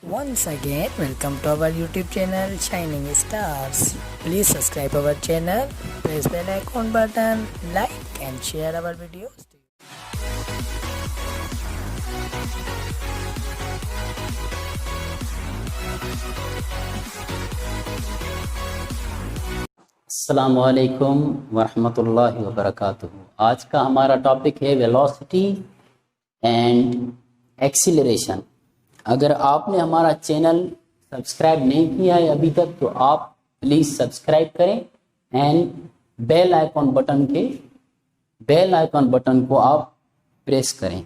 Once again, welcome to our YouTube channel Shining Stars. Please subscribe our channel, press bell icon button, like and share our videos. अस्सलामु अलैकुम वरहमतुल्लाहि वबरकातुहू। आज का हमारा topic है velocity and acceleration. अगर आपने हमारा चैनल सब्सक्राइब नहीं किया है अभी तक तो आप प्लीज़ सब्सक्राइब करें एंड बेल आइकॉन बटन को आप प्रेस करें।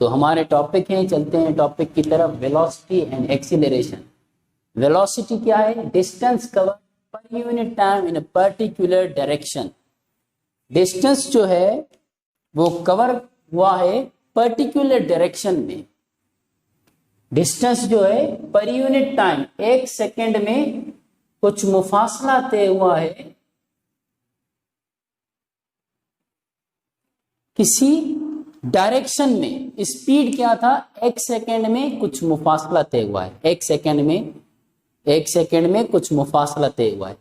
तो हमारे टॉपिक हैं, चलते हैं टॉपिक की तरफ। Velocity and acceleration. वेलोसिटी क्या है? Distance cover per unit time in a particular direction. Distance जो है वो कवर हुआ है पर्टिकुलर डायरेक्शन में। डिस्टेंस जो है पर यूनिट टाइम, एक सेकेंड में कुछ मुफासला तय हुआ है किसी डायरेक्शन में। स्पीड क्या था? एक सेकेंड में कुछ मुफासला तय हुआ है। एक सेकेंड में कुछ मुफासला तय हुआ है।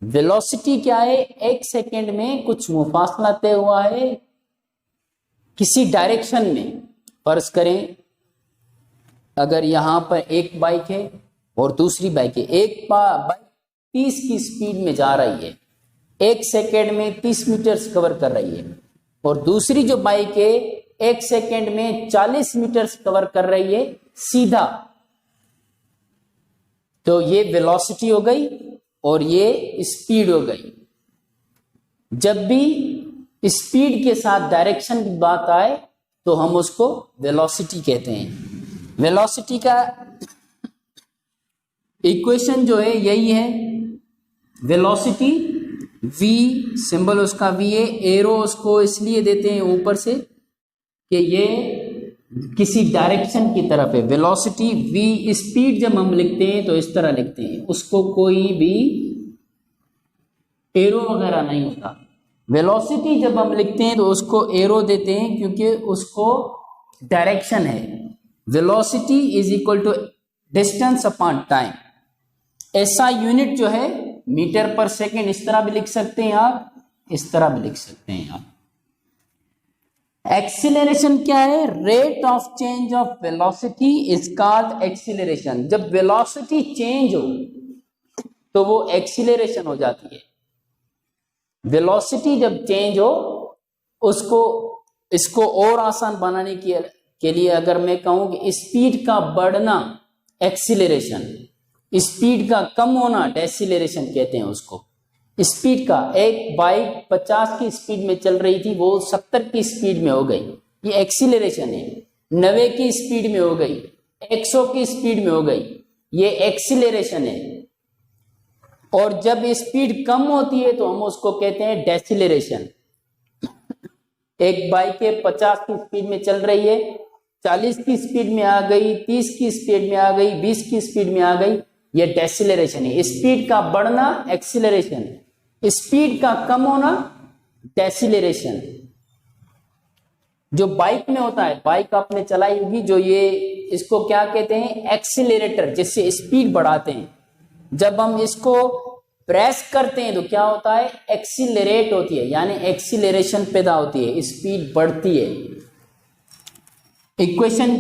वेलोसिटी क्या है? एक सेकेंड में कुछ मुफासला तय हुआ है किसी डायरेक्शन में। फर्ज करें अगर यहां पर एक बाइक है और दूसरी बाइक है। एक बाइक 30 की स्पीड में जा रही है, एक सेकेंड में 30 मीटर कवर कर रही है, और दूसरी जो बाइक है एक सेकेंड में 40 मीटर कवर कर रही है सीधा। तो ये वेलोसिटी हो गई और ये स्पीड हो गई। जब भी स्पीड के साथ डायरेक्शन की बात आए तो हम उसको वेलोसिटी कहते हैं। वेलोसिटी का इक्वेशन जो है यही है। वेलोसिटी v, सिंबल उसका v है। एरो उसको इसलिए देते हैं ऊपर से कि ये किसी डायरेक्शन की तरफ है। वेलोसिटी v, स्पीड जब हम लिखते हैं तो इस तरह लिखते हैं, उसको कोई भी एरो वगैरह नहीं होता। वेलोसिटी जब हम लिखते हैं तो उसको एरो देते हैं क्योंकि उसको डायरेक्शन है। Velocity is equal to distance upon time. ऐसा यूनिट जो है मीटर पर सेकेंड, इस तरह भी लिख सकते हैं आप, इस तरह भी लिख सकते हैं आप। एक्सीलरेशन क्या है? Rate of change of velocity is called acceleration. जब वेलोसिटी चेंज हो तो वो एक्सीलरेशन हो जाती है। वेलोसिटी जब चेंज हो इसको और आसान बनाने के लिए अगर मैं कहूं कि स्पीड का बढ़ना एक्सीलरेशन, स्पीड का कम होना डेसिलरेशन कहते हैं उसको। स्पीड का, एक बाइक 50 की स्पीड में चल रही थी, वो 70 की स्पीड में हो गई, ये एक्सीलरेशन है। 90 की स्पीड में हो गई, 100 की स्पीड में हो गई, ये एक्सीलरेशन है। और जब स्पीड कम होती है तो हम उसको कहते हैं डेसिलरेशन। एक बाइक 50 की स्पीड में चल रही है, 40 की स्पीड में आ गई, 30 की स्पीड में आ गई, 20 की स्पीड में आ गई, ये डेसिलरेशन है। स्पीड का बढ़ना एक्सीलरेशन, स्पीड का कम होना डेसिलरेशन। जो बाइक में होता है, बाइक आपने चलाई होगी, जो ये इसको क्या कहते हैं? एक्सीलरेटर, जिससे स्पीड बढ़ाते हैं। जब हम इसको प्रेस करते हैं तो क्या होता है? एक्सीलरेट होती है, यानी एक्सीलरेशन पैदा होती है, स्पीड बढ़ती है। इक्वेशन,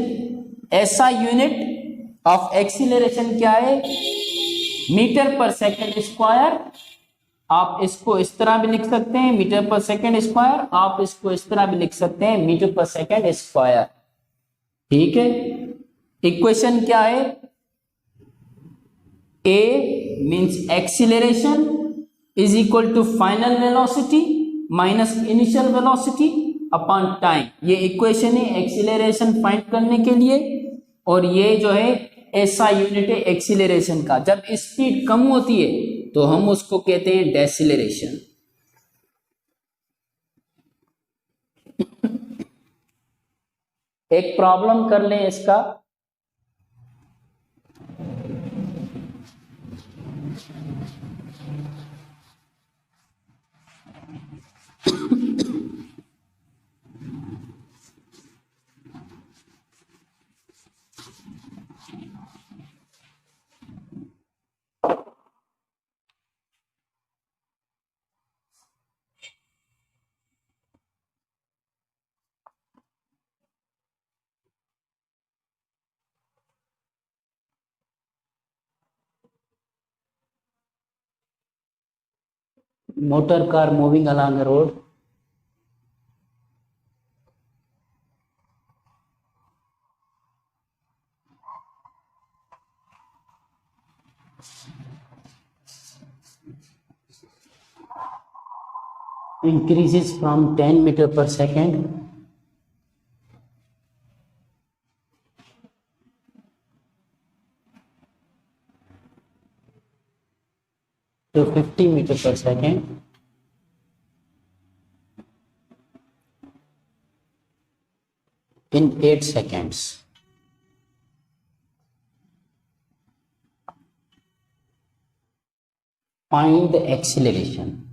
ऐसा यूनिट ऑफ एक्सीलरेशन क्या है? Metre per second square. आप इसको इस तरह भी लिख सकते हैं, मीटर पर सेकेंड स्क्वायर। आप इसको इस तरह भी लिख सकते हैं, मीटर पर सेकेंड स्क्वायर। ठीक है। इक्वेशन क्या है? A means acceleration is equal to final velocity minus initial velocity upon time। ये इक्वेशन है एक्सीलरेशन फाइंड करने के लिए, और ये जो है ऐसा यूनिट है एक्सीलरेशन का। जब स्पीड कम होती है तो हम उसको कहते हैं डेसिलरेशन। एक प्रॉब्लम कर लें इसका। motor car moving along a road. Increases from 10 meter per second to 50 meter per second in 8 seconds. Find the acceleration.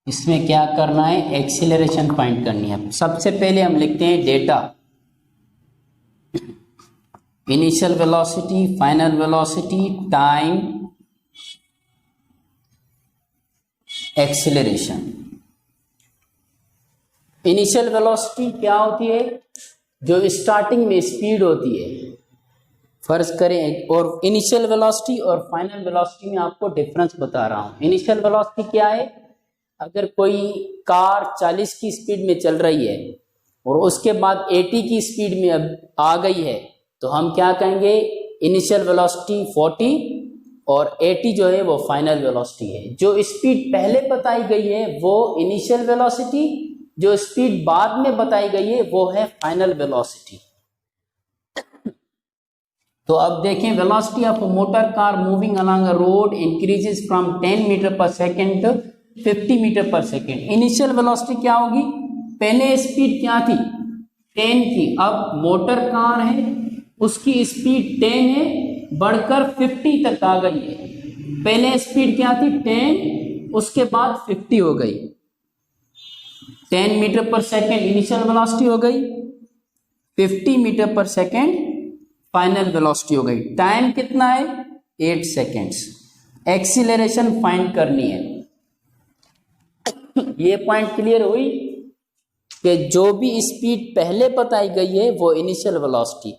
इसमें क्या करना है, एक्सीलरेशन फाइंड करनी है। सबसे पहले हम लिखते हैं data, initial velocity, final velocity, time, acceleration. Initial velocity क्या होती है, जो स्टार्टिंग में स्पीड होती है, फर्ज करें। और इनिशियल वेलोसिटी और फाइनल वेलोसिटी में आपको डिफरेंस बता रहा हूं। इनिशियल वेलोसिटी क्या है, अगर कोई कार 40 की स्पीड में चल रही है और उसके बाद 80 की स्पीड में अब आ गई है, तो हम क्या कहेंगे, इनिशियल वेलोसिटी 40 और 80 जो है वो फाइनल वेलोसिटी है। जो स्पीड पहले बताई गई है वो इनिशियल वेलोसिटी, जो स्पीड बाद में बताई गई है वो है फाइनल वेलोसिटी। तो अब देखें, velocity of motor car moving along a road increases from 10 metre per second to 50 metre per second. Initial velocity क्या होगी, पहले स्पीड क्या थी, 10 थी। अब मोटर कार है, उसकी स्पीड 10 है, बढ़कर 50 तक आ गई है। पहले स्पीड क्या थी, 10, उसके बाद 50 हो गई। 10 metre per second initial velocity हो गई, 50 metre per second final velocity हो गई। टाइम कितना है, 8 सेकेंड्स। एक्सीलरेशन फाइंड करनी है। ये पॉइंट क्लियर हुई कि जो भी स्पीड पहले बताई गई है वो इनिशियल वेलोसिटी,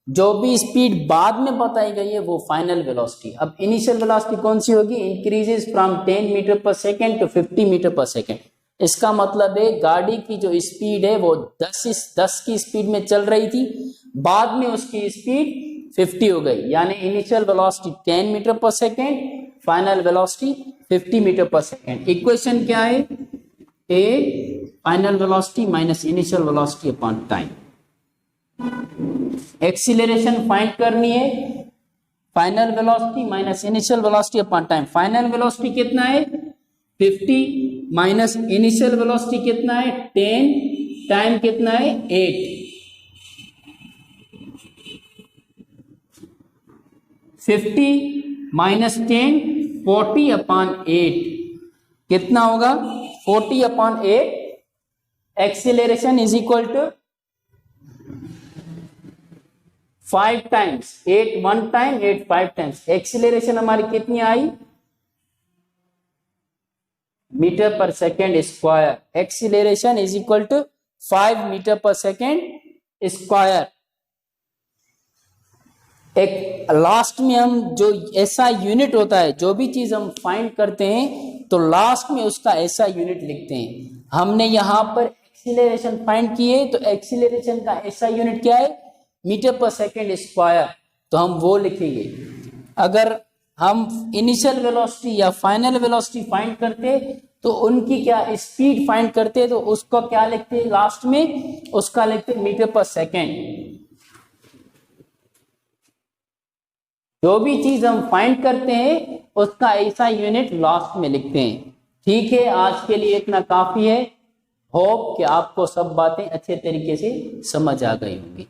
जो भी स्पीड बाद में बताई गई है वो फाइनल वेलोसिटी। अब इनिशियल वेलोसिटी कौन सी होगी, increases from 10 metre per second to 50 metre per second. इसका मतलब है गाड़ी की जो स्पीड है वो 10 की स्पीड में चल रही थी, बाद में उसकी स्पीड 50 हो गई, यानी initial velocity 10 metre per second, final velocity 50 metre per second. Equation क्या है, A final velocity minus initial velocity upon time. Acceleration find करनी है, final velocity minus initial velocity upon time. Final velocity कितना है, 50 minus initial velocity कितना है, 10, time कितना है, 8। 50 माइनस 10, 40 अपॉन 8 कितना होगा, 40 upon 8। Acceleration is equal to 5 times, 8 1 time, 8 5 times. Acceleration हमारी कितनी आई, metre per second square. Acceleration is equal to 5 metre per second square. एक लास्ट में हम जो ऐसा यूनिट होता है, जो भी चीज हम फाइंड करते हैं तो लास्ट में उसका ऐसा यूनिट लिखते हैं। हमने यहां पर एक्सीलरेशन फाइंड किए तो एक्सीलरेशन का ऐसा यूनिट क्या है, मीटर पर सेकेंड स्क्वायर, तो हम वो लिखेंगे। अगर हम इनिशियल वेलोसिटी या फाइनल वेलोसिटी फाइंड करते तो उनकी क्या स्पीड फाइंड करते तो उसको क्या लिखते हैं, लास्ट में उसका लिखते मीटर पर सेकेंड। जो भी चीज हम फाइंड करते हैं उसका ऐसा यूनिट लास्ट में लिखते हैं। ठीक है, आज के लिए इतना काफी है। होप कि आपको सब बातें अच्छे तरीके से समझ आ गई होंगी।